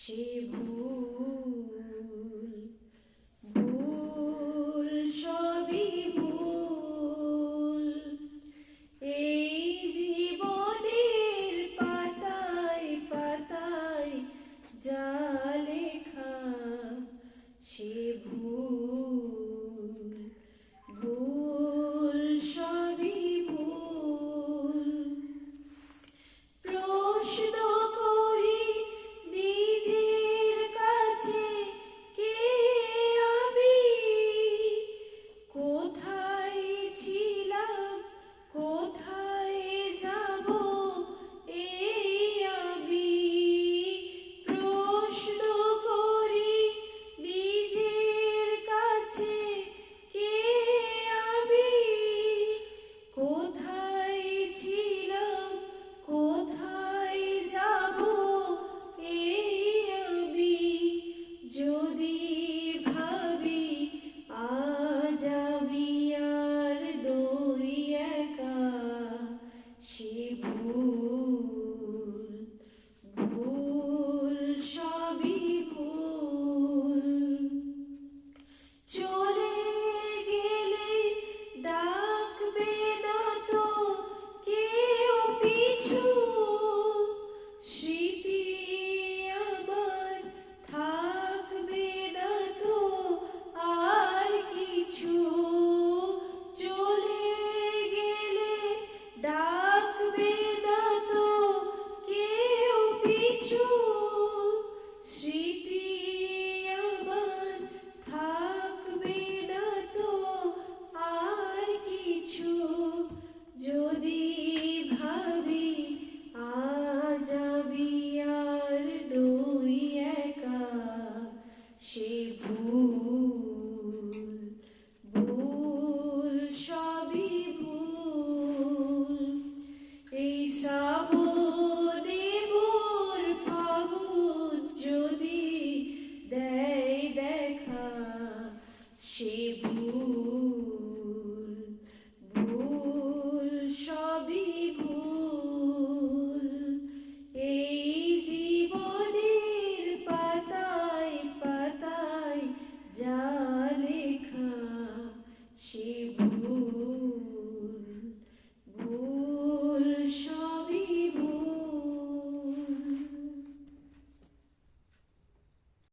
সে ভুল ভুল সবই ভুল। এই জীবনের পাতায় পাতায় যা লেখা সে ভুল ভুল সবই ভুল। প্রশ্ন করি নিজের কাছে, কে আমি, কোথায় ছিলাম, কোথায় যাব এই আমি। প্রশ্ন করি নিজের কাছে, কে আমি, কোথায় ছিলাম, কোথায় যাব এই আমি। যদি ভাবি আজ আমি আর নই একা, সে ভুল ভুল সবই ভুল। চলে গেলে ডাকবে না তো কেউ পিছু, স্মৃতি আমার থাকবে না তো আর কিছু। চলে গেলে ডাকবে না তো কেউ পিছু,